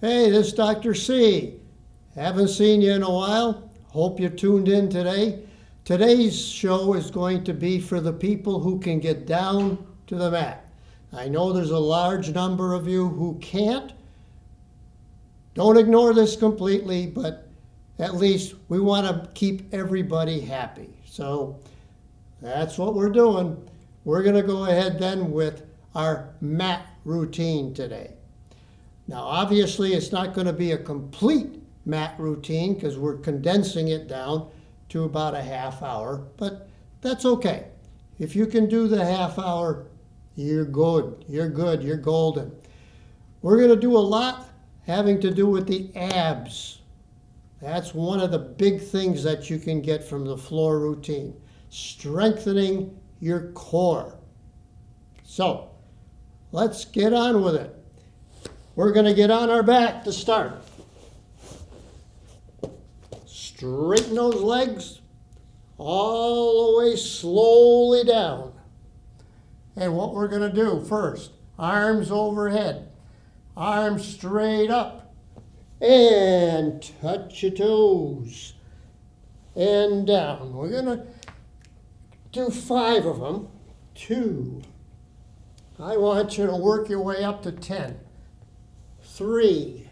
Hey, this is Dr. C. Haven't seen you in a while. Hope you tuned in today. Today's show is going to be for the people who can get down to the mat. I know there's a large number of you who can't. Don't ignore this completely, but at least we want to keep everybody happy. So that's what we're doing. We're going to go ahead then with our mat routine today. Now, obviously, it's not going to be a complete mat routine because we're condensing it down to about a half hour, but that's okay. If you can do the half hour, you're good, you're golden. We're going to do a lot having to do with the abs. That's one of the big things that you can get from the floor routine, strengthening your core. So, let's get on with it. We're going to get on our back to start. Straighten those legs all the way slowly down. And what we're going to do first, arms overhead, arms straight up, and touch your toes, and down. We're going to do 5 of them. 2. I want you to work your way up to 10. 3.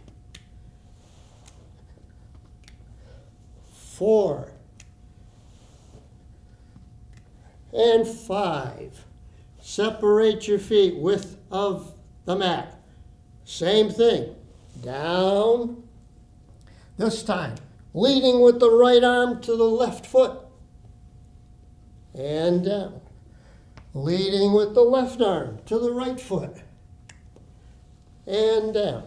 4. And 5. Separate your feet width of the mat. Same thing. Down. This time, leading with the right arm to the left foot. And down. Leading with the left arm to the right foot. And down.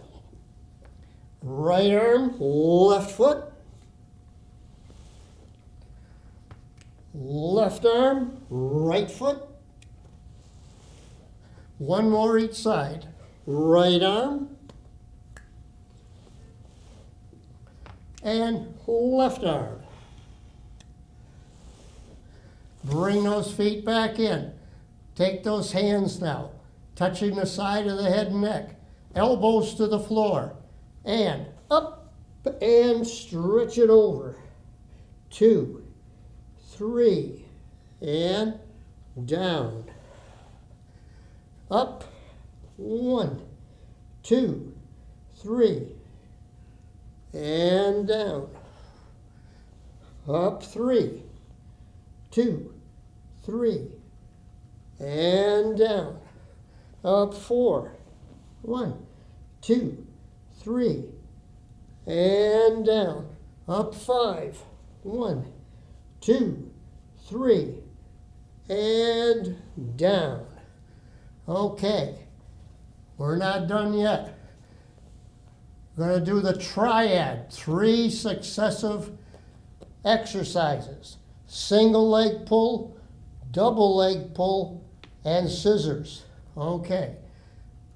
Right arm, left foot. Left arm, right foot. One more each side. Right arm. And left arm. Bring those feet back in. Take those hands now, touching the side of the head and neck. Elbows to the floor. And up and stretch it over. 2, 3, and down. Up. 1, 2, 3, and down. Up. 3, 2, 3, and down. Up. 4, 1, 2, 3, and down. Up. 5, 1, 2, 3, and down. Okay, we're not done yet. We're going to do the triad, 3 successive exercises. Single leg pull, double leg pull, and scissors. Okay.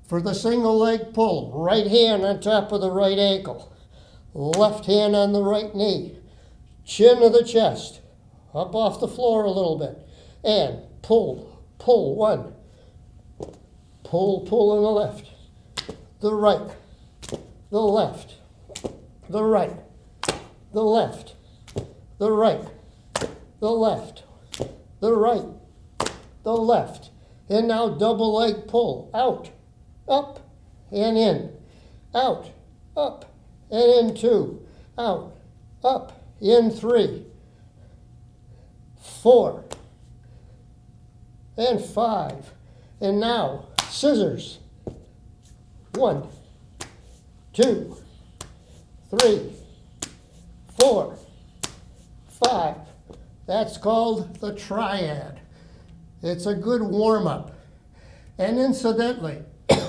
For the single leg pull, right hand on top of the right ankle, left hand on the right knee, chin of the chest, up off the floor a little bit, and pull, 1, pull on the left, the right, the left, the right, the left, the right, the left, the right, the left, and now double leg pull, out, up, and in, out, up, and in 2, out, up, in 3, 4, and 5, and now scissors, 1, 2, 3, 4, 5. That's called the triad. It's a good warm-up. And incidentally,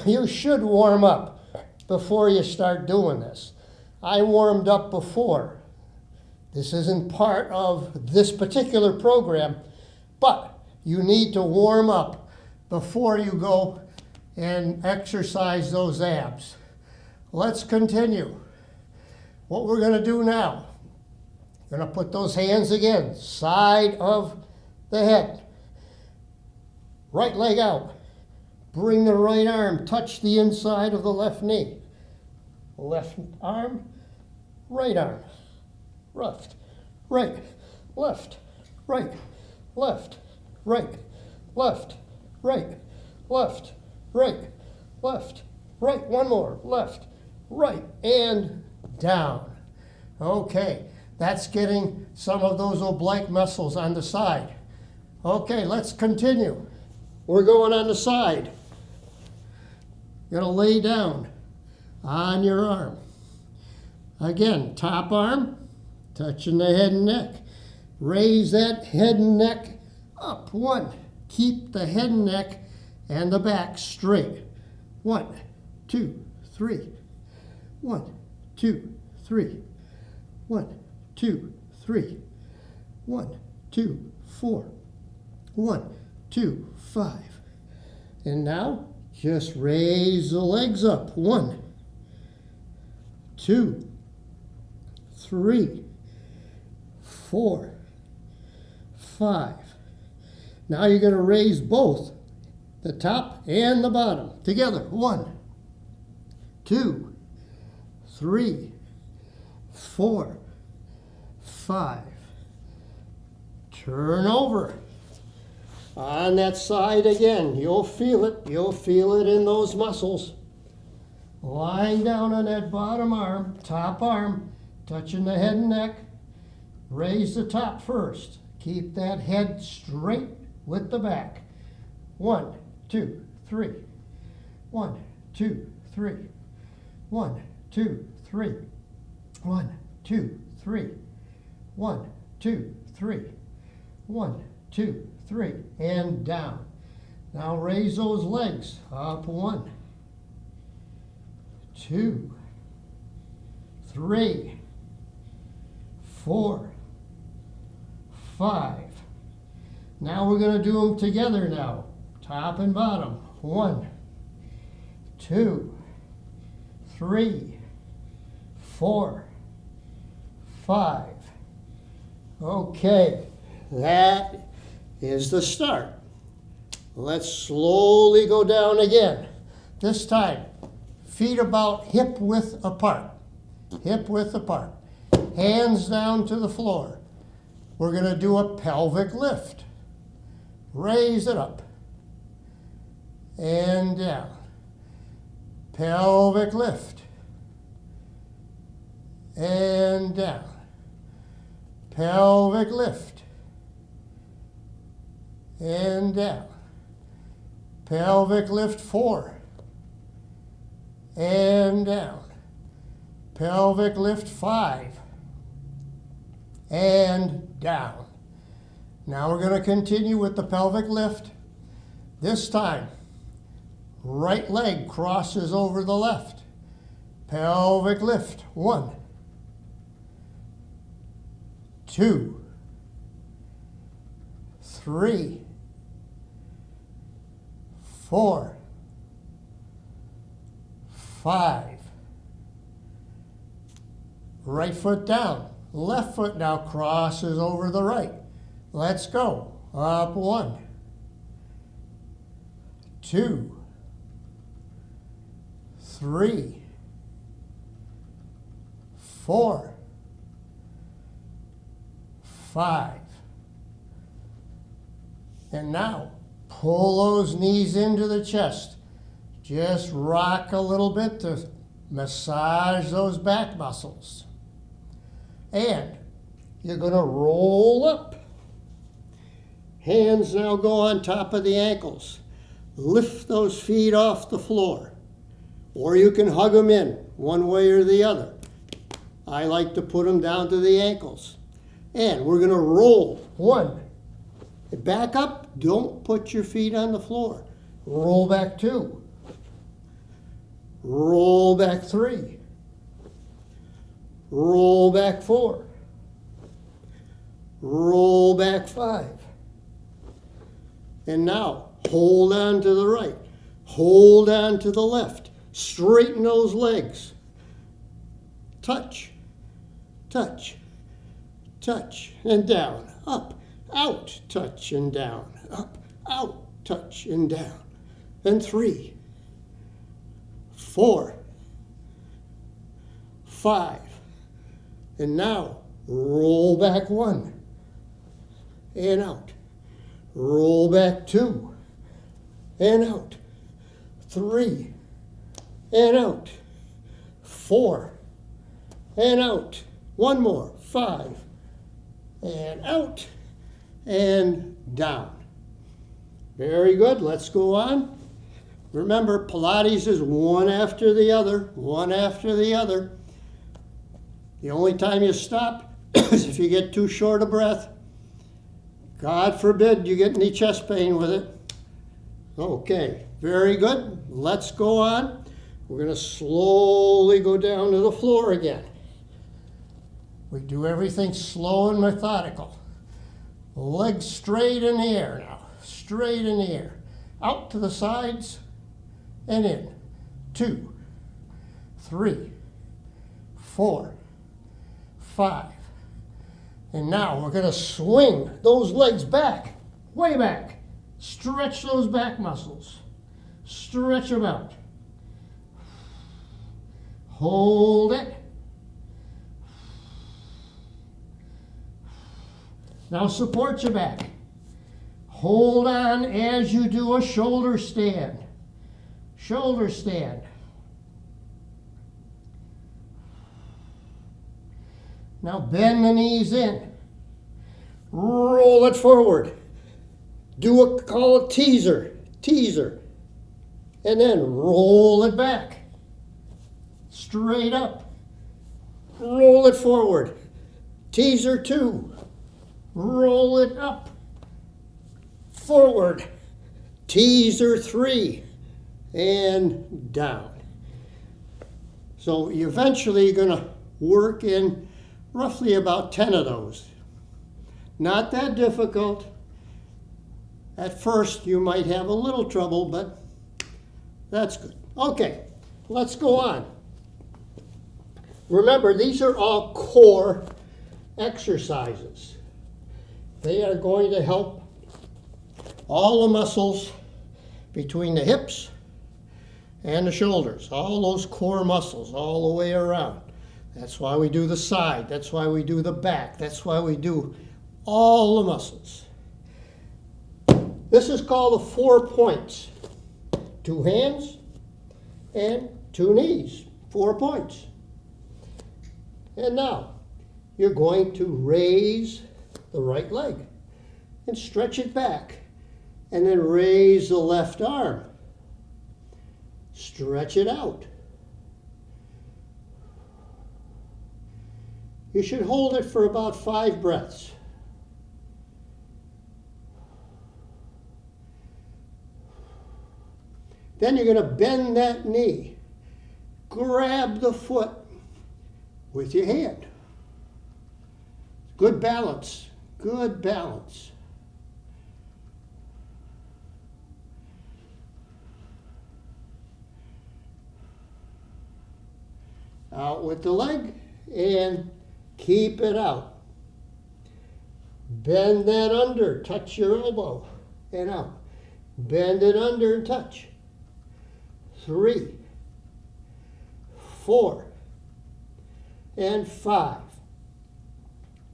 you should warm up before you start doing this. I warmed up before. This isn't part of this particular program, but you need to warm up before you go and exercise those abs. Let's continue. What we're going to do now, we're going to put those hands again, side of the head. Right leg out. Bring the right arm, touch the inside of the left knee. left arm, right arm, left, right, left, right, left, right, left, right, left, right, left, right. One more, left, right, and down. Okay, that's getting some of those oblique muscles on the side. Okay, let's continue. We're going on the side. You're gonna lay down on your arm. Again, top arm, touching the head and neck. Raise that head and neck up. One, keep the head and neck and the back straight. 1, 2, 3. 1, 2, 3. 1, 2, 3. 1, 2, 4. 1, 2, 5. And now just raise the legs up. 1, 2, 3, 4, 5. Now you're going to raise both the top and the bottom together. 1, 2, 3, 4, 5. Turn over. On that side again, you'll feel it. You'll feel it in those muscles. Lying down on that bottom arm, top arm, touching the head and neck. Raise the top first. Keep that head straight with the back. 1, 2, 3. 1, 2, 3. 1, 2, 3. 1, 2, 3. 1, 2, 3. 1, 2, 3. And down. Now raise those legs up. 1, 2, 3, 4, 5. Now we're going to do them together now. Top and bottom. 1, 2, 3, 4, 5. Okay, that is the start. Let's slowly go down again. This time, feet about hip width apart. Hip width apart. Hands down to the floor. We're going to do a pelvic lift. Raise it up and down. Pelvic lift and down. Pelvic lift and down. Pelvic lift 4 and down. Pelvic lift 5 and down. Now we're going to continue with the pelvic lift. This time, right leg crosses over the left. Pelvic lift. 1, 2, 3, 4, 5. Right foot down. Left foot now crosses over the right. Let's go. Up. 1, 2, 3, 4, 5. And now pull those knees into the chest. Just rock a little bit to massage those back muscles. And you're going to roll up. Hands now go on top of the ankles. Lift those feet off the floor. Or you can hug them in one way or the other. I like to put them down to the ankles. And we're going to roll. 1. Back up. Don't put your feet on the floor. Roll back 2. Roll back 3. Roll back 4. Roll back 5. And now, hold on to the right. Hold on to the left. Straighten those legs. Touch, touch, touch, and down. Up, out, touch, and down. Up, out, touch, and down. And 3, 4, 5. And now, roll back 1. And out. Roll back 2. And out. 3. And out. 4. And out. One more. 5. And out. And down. Very good. Let's go on. Remember, Pilates is one after the other, one after the other. The only time you stop is if you get too short of breath. God forbid you get any chest pain with it. Okay, very good. Let's go on. We're going to slowly go down to the floor again. We do everything slow and methodical. Legs straight in the air now. Straight in the air. Out to the sides and in. 2, 3, 4, 5. And now we're going to swing those legs back, way back. Stretch those back muscles. Stretch them out. Hold it. Now support your back. Hold on as you do a shoulder stand. Shoulder stand. Now bend the knees in. Roll it forward. Call it teaser. Teaser. And then roll it back. Straight up. Roll it forward. Teaser 2. Roll it up. Forward. Teaser 3. And down. So eventually you're going to work in roughly about 10 of those. Not that difficult. At first you might have a little trouble, but that's good. Okay, let's go on. Remember, these are all core exercises. They are going to help all the muscles between the hips and the shoulders, all those core muscles all the way around. That's why we do the side. That's why we do the back. That's why we do all the muscles. This is called the 4 points. 2 hands and 2 knees. 4 points. And now you're going to raise the right leg and stretch it back. And then raise the left arm. Stretch it out. You should hold it for about 5 breaths. Then you're going to bend that knee. Grab the foot with your hand. Good balance. Good balance. Out with the leg and keep it out. Bend that under, touch your elbow and out. Bend it under and touch. 3, 4, and 5.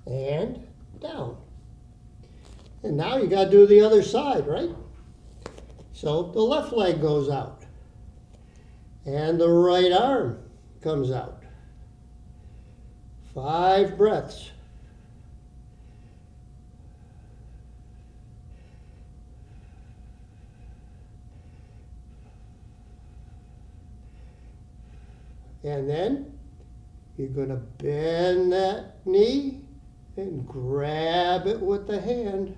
And down. And now you got to do the other side, right? So the left leg goes out. And the right arm comes out. 5 breaths. And then you're going to bend that knee and grab it with the hand.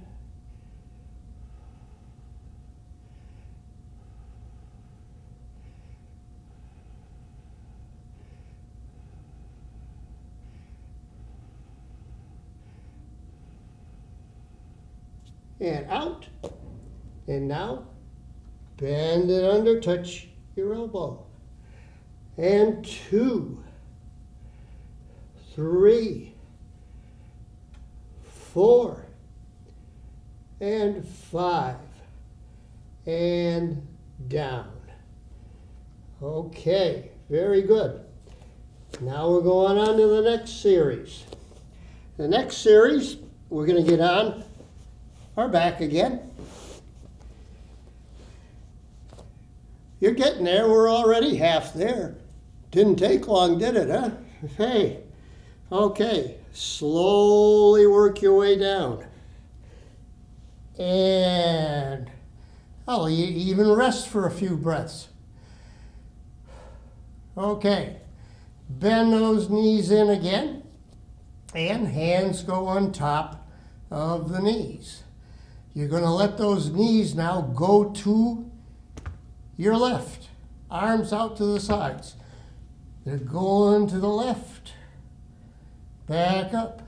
And out. And now bend it under, touch your elbow. And 2, 3, 4, and 5, and down. Okay, very good. Now we're going on to the next series. The next series, we're going to get on our back again. You're getting there. We're already half there. Didn't take long, did it, huh? Hey, okay. Slowly work your way down. And I'll even rest for a few breaths. Okay. Bend those knees in again. And hands go on top of the knees. You're going to let those knees now go to your left. Arms out to the sides. They're going to the left. Back up.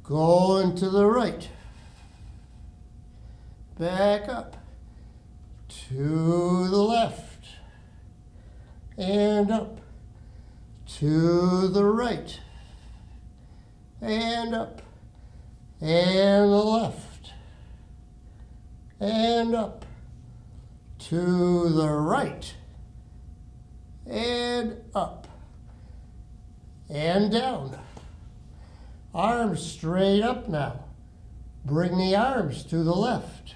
Going to the right. Back up. To the left. And up. To the right. And up. And the left. And up. To the right. And up. And down. Arms straight up now. Bring the arms to the left.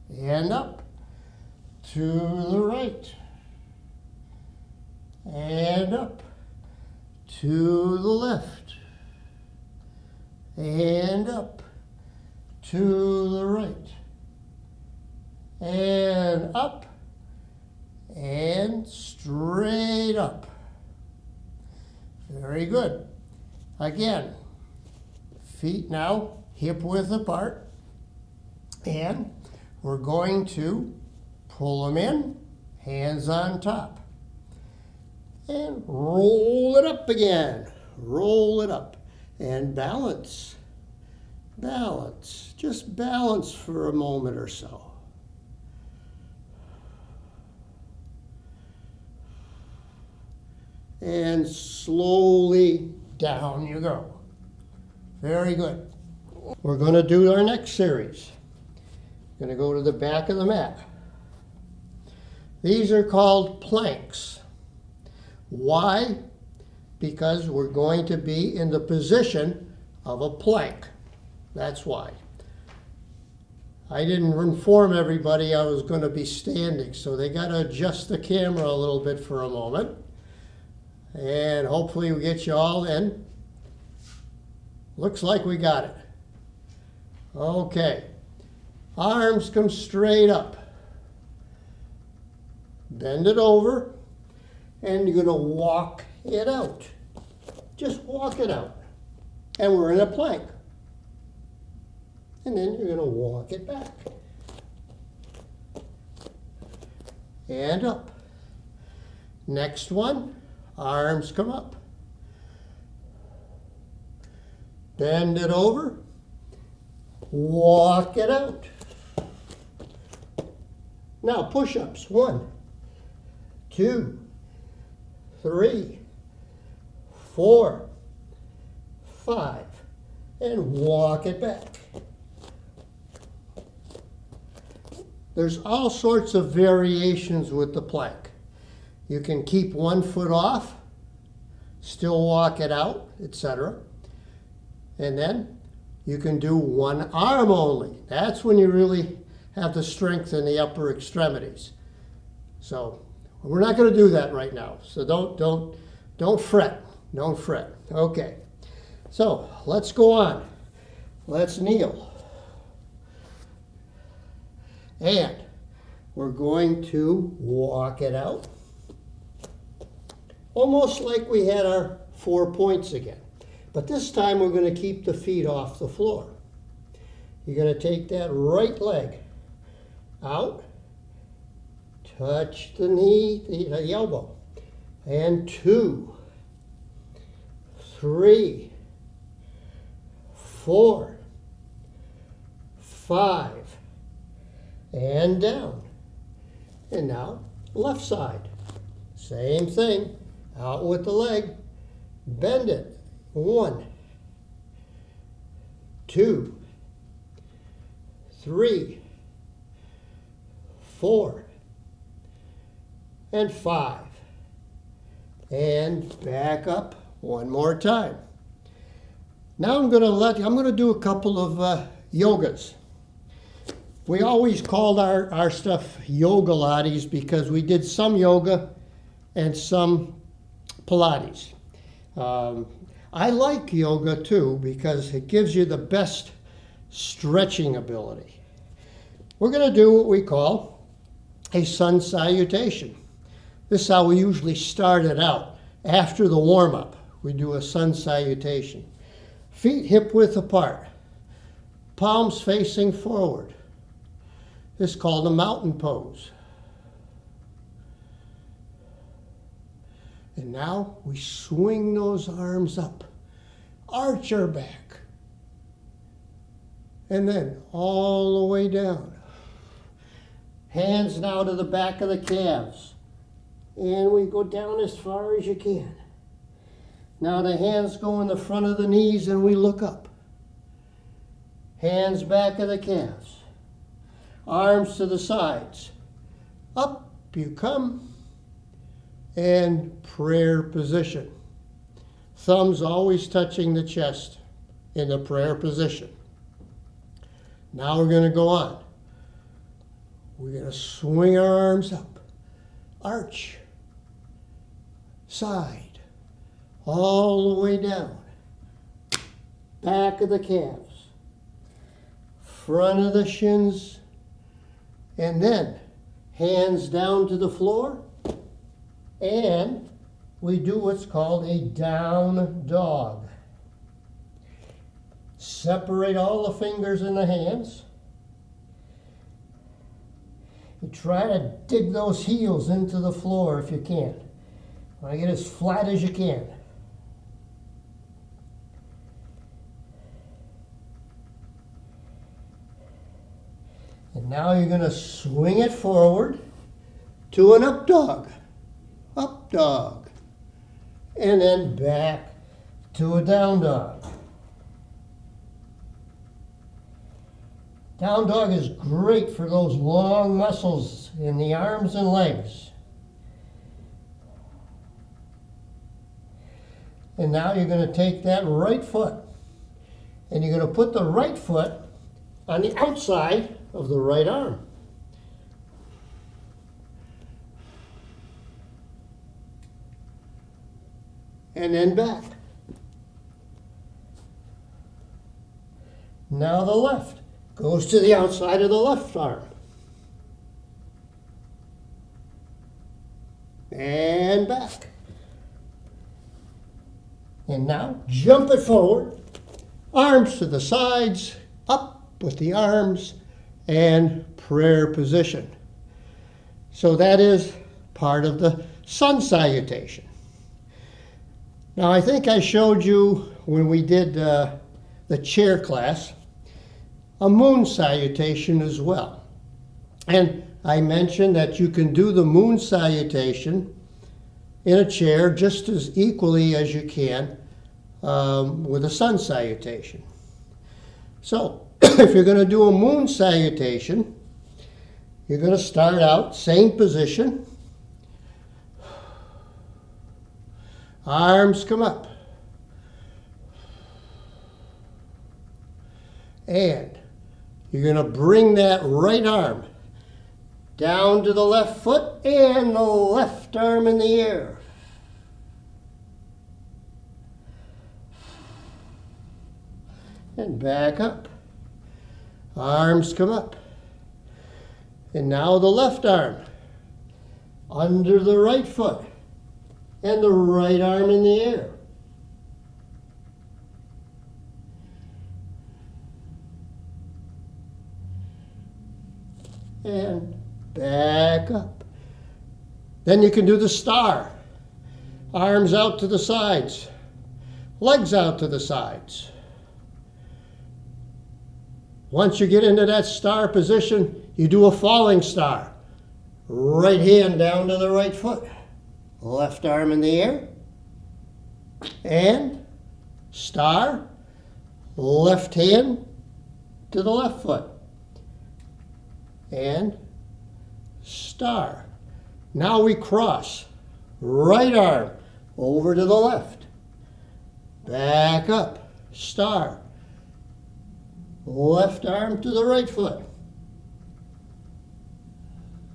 And up. To the right. And up. To the left. And up. To the right. And up. And straight up. Very good. Again, feet now hip width apart. And we're going to pull them in, hands on top. And roll it up again. Roll it up. And balance. Balance. Just balance for a moment or so. And slowly down you go. Very good. We're going to do our next series. Going to go to the back of the mat. These are called planks. Why? Because we're going to be in the position of a plank. That's why. I didn't inform everybody I was going to be standing, so they got to adjust the camera a little bit for a moment. And hopefully we get you all in. Looks like we got it. Okay. Arms come straight up. Bend it over. And you're going to walk it out. Just walk it out. And we're in a plank. And then you're going to walk it back. And up. Next one. Arms come up. Bend it over. Walk it out. Now push-ups. 1, 2, 3, 4, 5. And walk it back. There's all sorts of variations with the plank. You can keep one foot off, still walk it out, etc. And then you can do one arm only. That's when you really have the strength in the upper extremities. So we're not going to do that right now. So don't fret. Don't fret. Okay. So let's go on. Let's kneel. And we're going to walk it out. Almost like we had our 4 points again. But this time we're going to keep the feet off the floor. You're going to take that right leg out, touch the knee, the elbow, and 2, 3, 4, 5, and down. And now left side. Same thing. Out with the leg. Bend it. 1, 2, 3, 4, and 5. and back up one more time. Now I'm going to do a couple of yogas. We always called our stuff yoga lattes because we did some yoga and some Pilates. I like yoga too because it gives you the best stretching ability. We're going to do what we call a sun salutation. This is how we usually start it out. After the warm-up, we do a sun salutation. Feet hip width apart, palms facing forward. This is called a mountain pose. And now we swing those arms up, arch our back, and then all the way down. Hands now to the back of the calves. And we go down as far as you can. Now the hands go in the front of the knees and we look up. Hands back of the calves. Arms to the sides. Up you come. And prayer position. Thumbs always touching the chest in the prayer position. Now we're going to go on. We're going to swing our arms up. Arch. Side. All the way down. Back of the calves. Front of the shins. And then hands down to the floor. And we do what's called a down dog. Separate all the fingers in the hands. You try to dig those heels into the floor if you can. Want to get as flat as you can. And now you're going to swing it forward to an up dog. Up dog. And then back to a down dog. Down dog is great for those long muscles in the arms and legs. And now you're going to take that right foot and you're going to put the right foot on the outside of the right arm. And then back. Now the left goes to the outside of the left arm. And back. And now jump it forward. Arms to the sides, up with the arms, and prayer position. So that is part of the sun salutation. Now I think I showed you when we did the chair class, a moon salutation as well. And I mentioned that you can do the moon salutation in a chair just as equally as you can with a sun salutation. So if you're going to do a moon salutation, you're going to start out same position. Arms come up. And you're going to bring that right arm down to the left foot and the left arm in the air. And back up. Arms come up. And now the left arm under the right foot and the right arm in the air. And back up. Then you can do the star. Arms out to the sides. Legs out to the sides. Once you get into that star position, you do a falling star. Right hand down to the right foot. Left arm in the air. And star. Left hand to the left foot. And star. Now we cross. Right arm over to the left, back up, star, left arm to the right foot,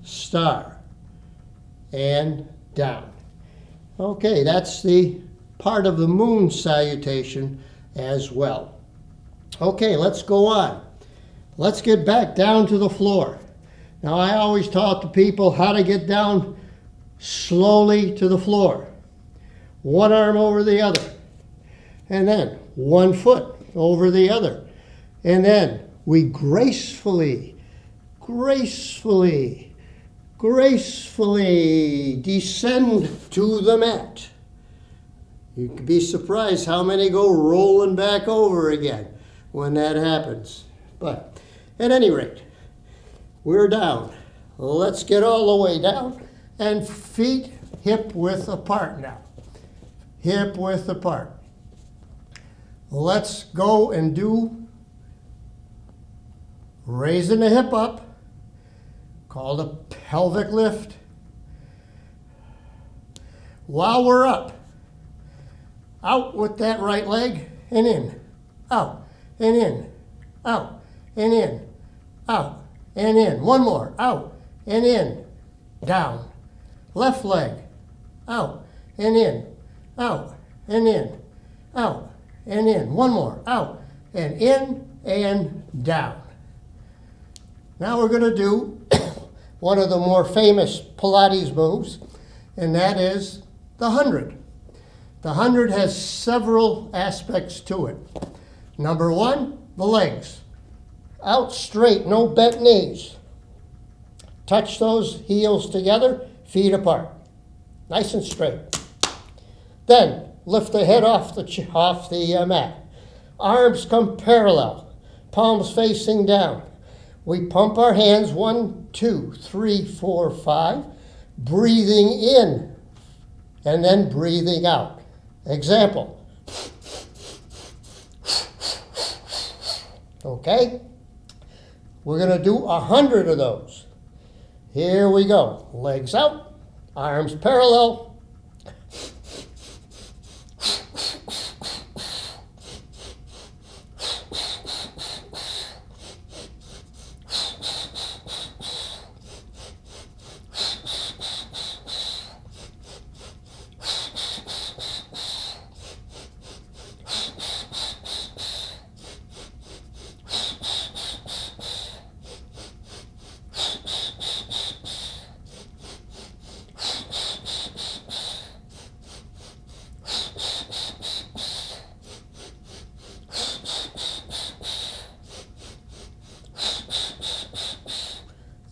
star, and down. Okay, that's the part of the moon salutation as well. Okay, let's go on. Let's get back down to the floor. Now, I always taught the people how to get down slowly to the floor. One arm over the other. And then one foot over the other. And then we gracefully descend to the mat. You could be surprised how many go rolling back over again when that happens. But at any rate, we're down. Let's get all the way down. And feet hip width apart now. Hip width apart. Let's go and do raising the hip up, called a pelvic lift. While we're up, out with that right leg and in, out and in, out and in, out and in. One more, out and in, down. Left leg, out and in, out and in, out and in. One more, out and in and down. Now we're going to do one of the more famous Pilates moves, and that is the 100. The 100 has several aspects to it. Number one, the legs. Out straight, no bent knees. Touch those heels together, feet apart. Nice and straight. Then, lift the head off the mat. Arms come parallel, palms facing down. We pump our hands, 1, 2, 3, 4, 5, breathing in and then breathing out. Example. Okay? We're going to do 100 of those. Here we go. Legs out, arms parallel.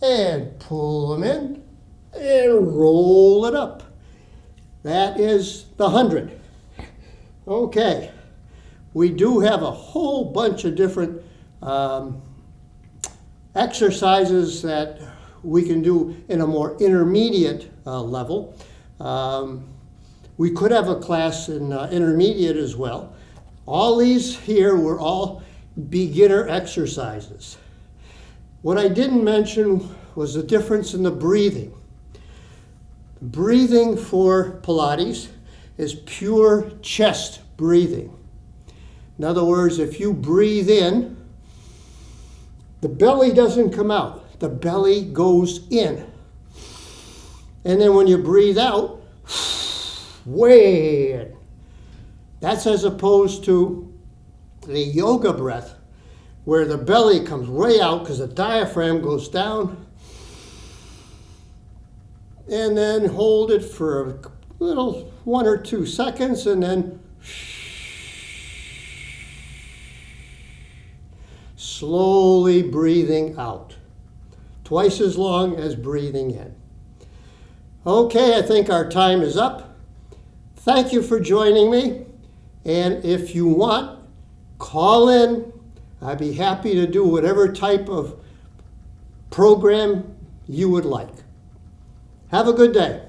And pull them in and roll it up. That is the 100. Okay, we do have a whole bunch of different exercises that we can do in a more intermediate level. We could have a class in intermediate as well. All these here were all beginner exercises. What I didn't mention was the difference in the breathing. Breathing for Pilates is pure chest breathing. In other words, if you breathe in, the belly doesn't come out. The belly goes in. And then when you breathe out, way in. That's as opposed to the yoga breath, where the belly comes way out because the diaphragm goes down, and then hold it for a little 1 or 2 seconds, and then slowly breathing out. Twice as long as breathing in. Okay, I think our time is up. Thank you for joining me, and if you want, call in. I'd be happy to do whatever type of program you would like. Have a good day.